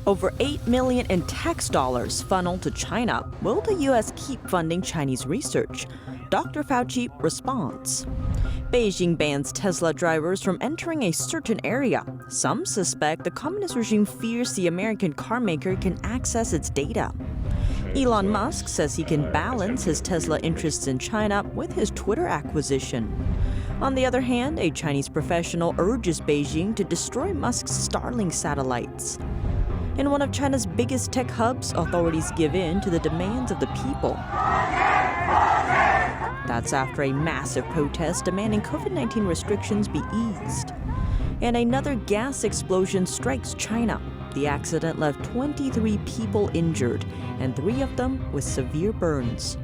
Over $8 million in tax dollars funneled to China. Will the U.S. keep funding Chinese research? Dr. Fauci responds. Beijing bans Tesla drivers from entering a certain area. Some suspect the communist regime fears the American carmaker can access its data. Elon Musk says he can balance his Tesla interests in China with his Twitter acquisition. On the other hand, a Chinese professional urges Beijing to destroy Musk's Starlink satellites. In one of China's biggest tech hubs, authorities give in to the demands of the people. That's after a massive protest demanding COVID-19 restrictions be eased. And another gas explosion strikes China. The accident left 23 people injured, and 3 of them with severe burns.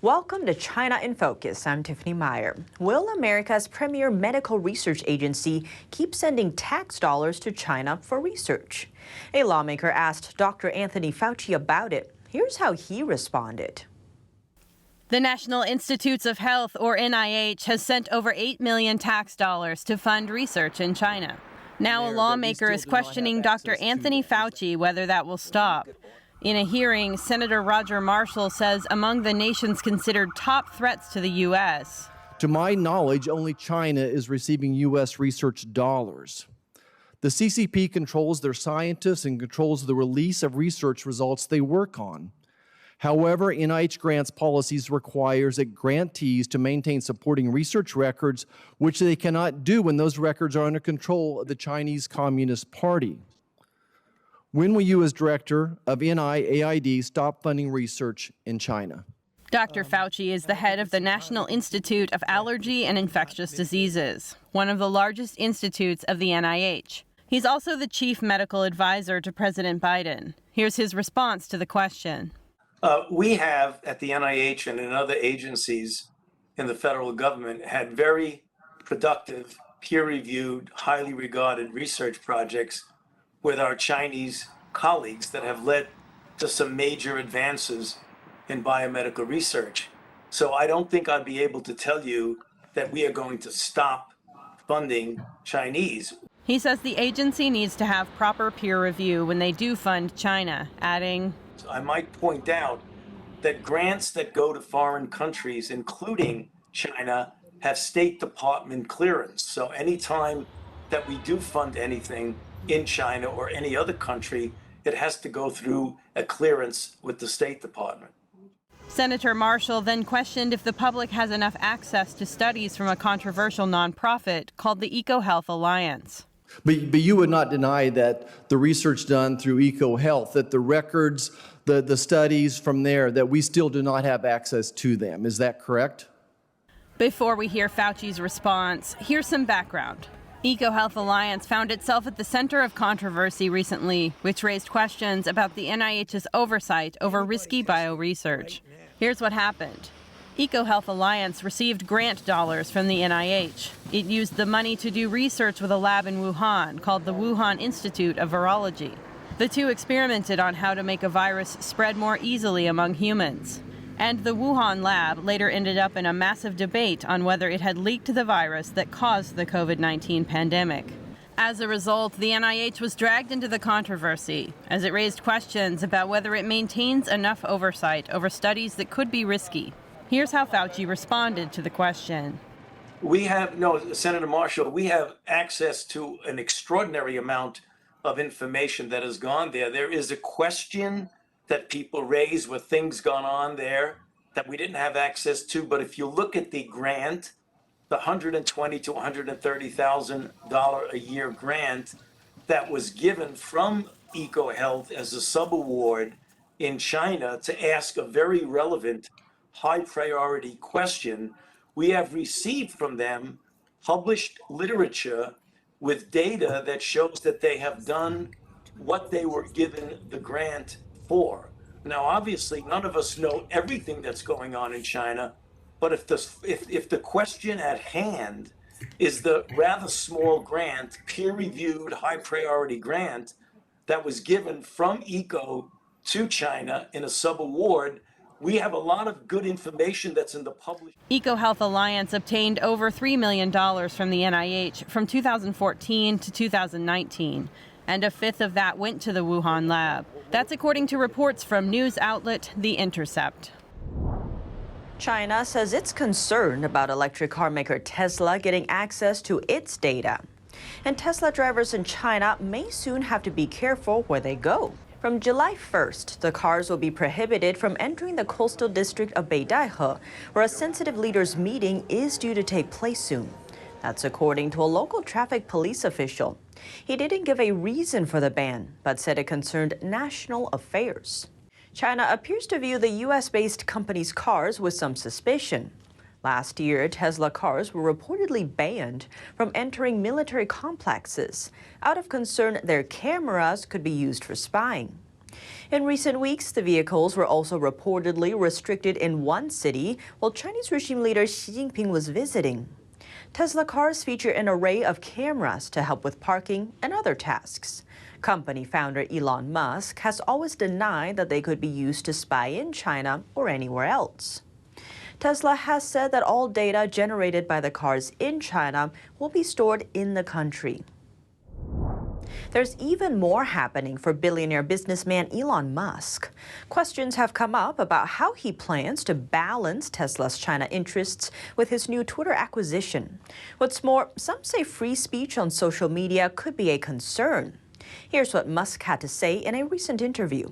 Welcome to China in Focus. I'm Tiffany Meyer. Will America's premier medical research agency keep sending tax dollars to China for research? A lawmaker asked Dr. Anthony Fauci about it. Here's how he responded. The National Institutes of Health, or NIH, has sent over $8 million tax dollars to fund research in China. Now a lawmaker is questioning Dr. Anthony Fauci whether that will stop. In a hearing, Senator Roger Marshall says among the nation's considered top threats to the U.S. To my knowledge, only China is receiving U.S. research dollars. The CCP controls their scientists and controls the release of research results they work on. However, NIH grants policies requires that grantees to maintain supporting research records, which they cannot do when those records are under control of the Chinese Communist Party. When will you, as director of NIAID, stop funding research in China? Dr. Fauci is the head of the National Institute of Allergy and Infectious Diseases, one of the largest institutes of the NIH. He's also the chief medical advisor to President Biden. Here's his response to the question. We have, at the NIH and in other agencies in the federal government, had very productive, peer-reviewed, highly regarded research projects with our Chinese colleagues that have led to some major advances in biomedical research. So I don't think I'd be able to tell you that we are going to stop funding Chinese. He says the agency needs to have proper peer review when they do fund China, adding, I might point out that grants that go to foreign countries, including China, have State Department clearance. So anytime that we do fund anything in China or any other country, it has to go through a clearance with the State Department. Senator Marshall then questioned if the public has enough access to studies from a controversial nonprofit called the EcoHealth Alliance. But you would not deny that the research done through EcoHealth, that the records, the studies from there, that we still do not have access to them. Is that correct? Before we hear Fauci's response, here's some background. EcoHealth Alliance found itself at the center of controversy recently, which raised questions about the NIH's oversight over risky bioresearch. Here's what happened. EcoHealth Alliance received grant dollars from the NIH. It used the money to do research with a lab in Wuhan called the Wuhan Institute of Virology. The two experimented on how to make a virus spread more easily among humans. And the Wuhan lab later ended up in a massive debate on whether it had leaked the virus that caused the COVID-19 pandemic. As a result, the NIH was dragged into the controversy as it raised questions about whether it maintains enough oversight over studies that could be risky. Here's how Fauci responded to the question. Senator Marshall, we have access to an extraordinary amount of information that has gone there. There is a question that people raise with things gone on there that we didn't have access to. But if you look at the grant, the $120,000 to $130,000 a year grant that was given from EcoHealth as a subaward in China to ask a very relevant, high priority question, we have received from them published literature with data that shows that they have done what they were given the grant for. Now, obviously, none of us know everything that's going on in China, but if the question at hand is the rather small grant, peer-reviewed, high-priority grant that was given from ECO to China in a subaward, We have a lot of good information that's in the public. EcoHealth Alliance obtained over $3 million from the NIH from 2014 to 2019, and a fifth of that went to the Wuhan lab. That's according to reports from news outlet The Intercept. China says it's concerned about electric car maker Tesla getting access to its data. And Tesla drivers in China may soon have to be careful where they go. From July 1st, the cars will be prohibited from entering the coastal district of Beijing, where a sensitive leaders meeting is due to take place soon. That's according to a local traffic police official. He didn't give a reason for the ban, but said it concerned national affairs. China appears to view the U.S.-based company's cars with some suspicion. Last year, Tesla cars were reportedly banned from entering military complexes out of concern their cameras could be used for spying. In recent weeks, the vehicles were also reportedly restricted in one city while Chinese regime leader Xi Jinping was visiting. Tesla cars feature an array of cameras to help with parking and other tasks. Company founder Elon Musk has always denied that they could be used to spy in China or anywhere else. Tesla has said that all data generated by the cars in China will be stored in the country. There's even more happening for billionaire businessman Elon Musk. Questions have come up about how he plans to balance Tesla's China interests with his new Twitter acquisition. What's more, some say free speech on social media could be a concern. Here's what Musk had to say in a recent interview.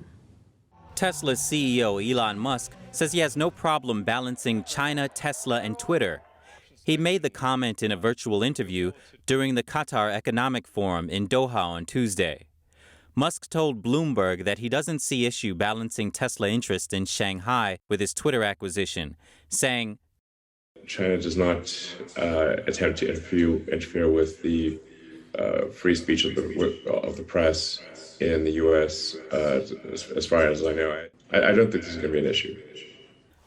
Tesla's CEO Elon Musk says he has no problem balancing China, Tesla, and Twitter. He made the comment in a virtual interview during the Qatar Economic Forum in Doha on Tuesday. Musk told Bloomberg that he doesn't see issue balancing Tesla interest in Shanghai with his Twitter acquisition, saying, China does not attempt to interfere with the free speech of the press in the U.S. As far as I know. I don't think this is going to be an issue.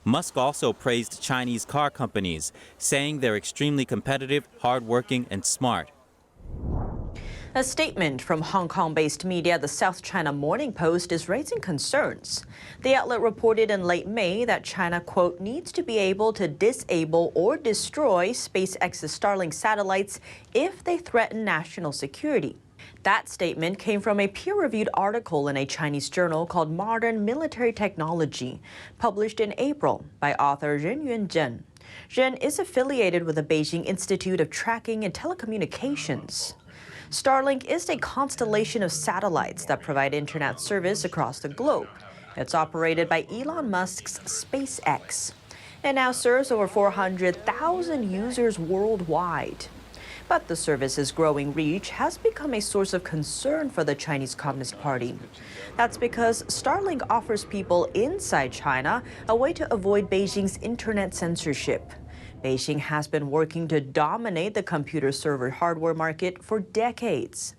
Musk also praised Chinese car companies, saying they're extremely competitive, hardworking, and smart. A statement from Hong Kong-based media, the South China Morning Post, is raising concerns. The outlet reported in late May that China, quote, needs to be able to disable or destroy SpaceX's Starlink satellites if they threaten national security. That statement came from a peer-reviewed article in a Chinese journal called Modern Military Technology, published in April by author Ren Yunzhen. Zhen is affiliated with the Beijing Institute of Tracking and Telecommunications. Starlink is a constellation of satellites that provide internet service across the globe. It's operated by Elon Musk's SpaceX and now serves over 400,000 users worldwide. But the service's growing reach has become a source of concern for the Chinese Communist Party. That's because Starlink offers people inside China a way to avoid Beijing's internet censorship. Beijing has been working to dominate the computer server hardware market for decades,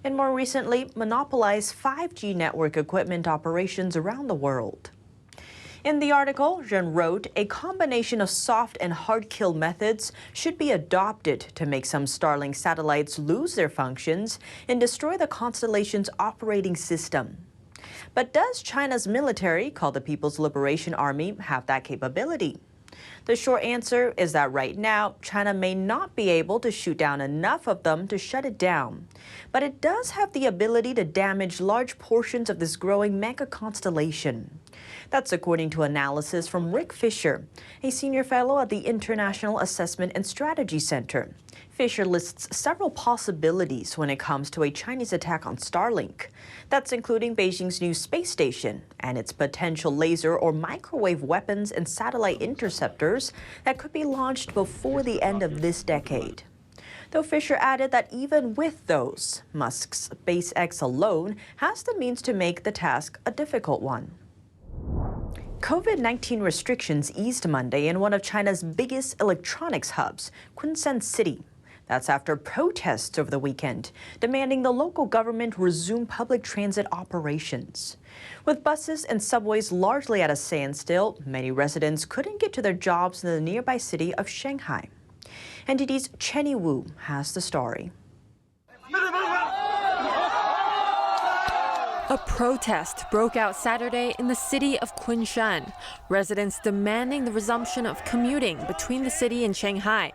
and more recently monopolize 5G network equipment operations around the world. In the article, Zhen wrote, a combination of soft and hard kill methods should be adopted to make some Starlink satellites lose their functions and destroy the constellation's operating system. But does China's military, called the People's Liberation Army, have that capability? The short answer is that right now, China may not be able to shoot down enough of them to shut it down. But it does have the ability to damage large portions of this growing mega constellation. That's according to analysis from Rick Fisher, a senior fellow at the International Assessment and Strategy Center. Fisher lists several possibilities when it comes to a Chinese attack on Starlink. That's including Beijing's new space station and its potential laser or microwave weapons and satellite interceptors that could be launched before the end of this decade. Though Fisher added that even with those, Musk's SpaceX alone has the means to make the task a difficult one. COVID-19 restrictions eased Monday in one of China's biggest electronics hubs, Kunshan City. That's after protests over the weekend demanding the local government resume public transit operations. With buses and subways largely at a standstill, many residents couldn't get to their jobs in the nearby city of Shanghai. NTD's Chenny Wu has the story. A protest broke out Saturday in the city of Kunshan, residents demanding the resumption of commuting between the city and Shanghai.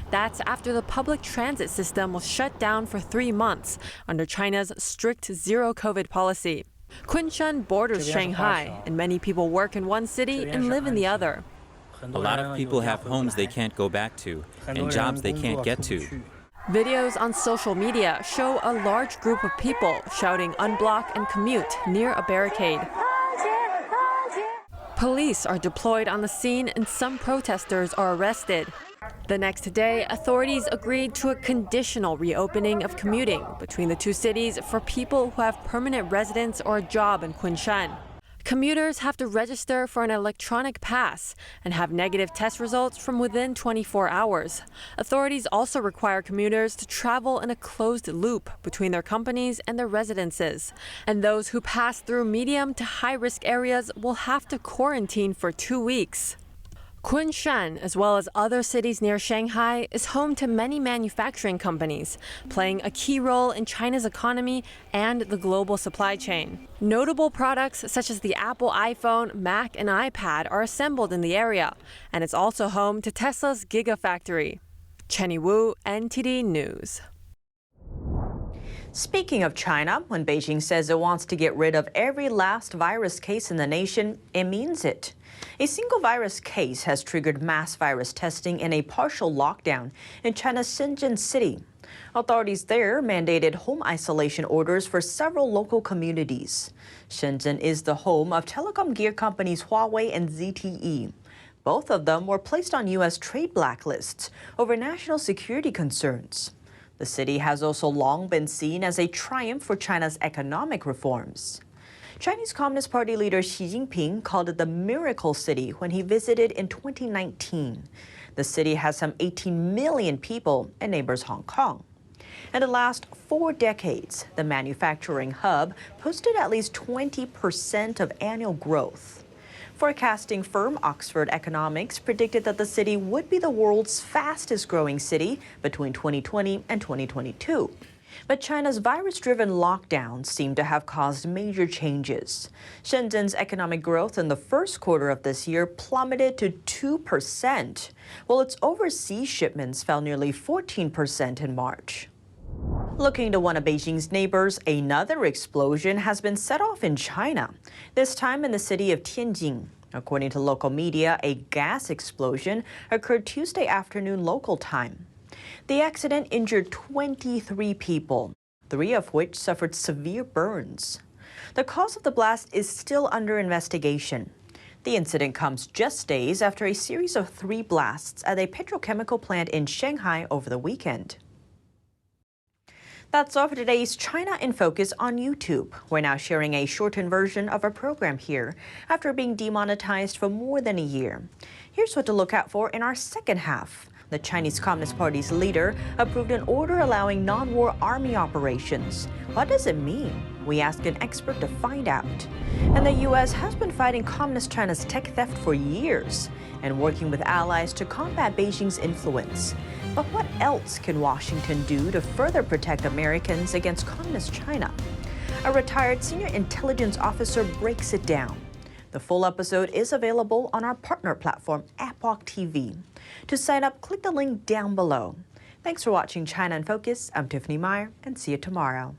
That's after the public transit system was shut down for 3 months under China's strict zero-COVID policy. Kunshan borders Shanghai, and many people work in one city and live in the other. A lot of people have homes they can't go back to and jobs they can't get to. Videos on social media show a large group of people shouting unblock and commute near a barricade. Police are deployed on the scene and some protesters are arrested. The next day, authorities agreed to a conditional reopening of commuting between the two cities for people who have permanent residence or a job in Kunshan. Commuters have to register for an electronic pass and have negative test results from within 24 hours. Authorities also require commuters to travel in a closed loop between their companies and their residences. And those who pass through medium to high-risk areas will have to quarantine for 2 weeks. Kunshan, as well as other cities near Shanghai, is home to many manufacturing companies, playing a key role in China's economy and the global supply chain. Notable products such as the Apple iPhone, Mac, and iPad are assembled in the area, and it's also home to Tesla's Gigafactory. Chenny Wu, NTD News. Speaking of China, when Beijing says it wants to get rid of every last virus case in the nation, it means it. A single virus case has triggered mass virus testing and a partial lockdown in China's Shenzhen city. Authorities there mandated home isolation orders for several local communities. Shenzhen is the home of telecom gear companies Huawei and ZTE. Both of them were placed on U.S. trade blacklists over national security concerns. The city has also long been seen as a triumph for China's economic reforms. Chinese Communist Party leader Xi Jinping called it the miracle city when he visited in 2019. The city has some 18 million people and neighbors Hong Kong. In the last 4 decades, the manufacturing hub posted at least 20% of annual growth. Forecasting firm Oxford Economics predicted that the city would be the world's fastest growing city between 2020 and 2022. But China's virus-driven lockdowns seem to have caused major changes. Shenzhen's economic growth in the first quarter of this year plummeted to 2%, while its overseas shipments fell nearly 14% in March. Looking to one of Beijing's neighbors, another explosion has been set off in China, this time in the city of Tianjin. According to local media, a gas explosion occurred Tuesday afternoon local time. The accident injured 23 people, 3 of which suffered severe burns. The cause of the blast is still under investigation. The incident comes just days after a series of 3 blasts at a petrochemical plant in Shanghai over the weekend. That's all for today's China in Focus on YouTube. We're now sharing a shortened version of our program here after being demonetized for more than a year. Here's what to look out for in our second half. The Chinese Communist Party's leader approved an order allowing non-war army operations. What does it mean? We asked an expert to find out. And the U.S. has been fighting Communist China's tech theft for years and working with allies to combat Beijing's influence. But what else can Washington do to further protect Americans against Communist China? A retired senior intelligence officer breaks it down. The full episode is available on our partner platform, Epoch TV. To sign up, click the link down below. Thanks for watching China in Focus. I'm Tiffany Meyer, and see you tomorrow.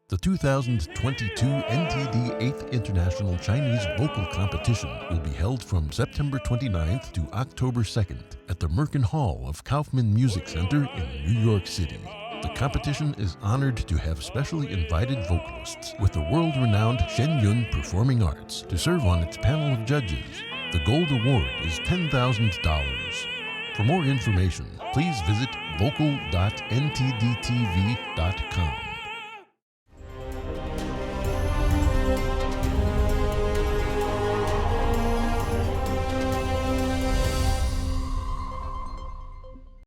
The 2022 NTD 8th International Chinese Vocal Competition will be held from September 29th to October 2nd at the Merkin Hall of Kaufman Music Center in New York City. The competition is honored to have specially invited vocalists with the world-renowned Shenyun Performing Arts to serve on its panel of judges. The gold award is $10,000. For more information, please visit vocal.ntdtv.com.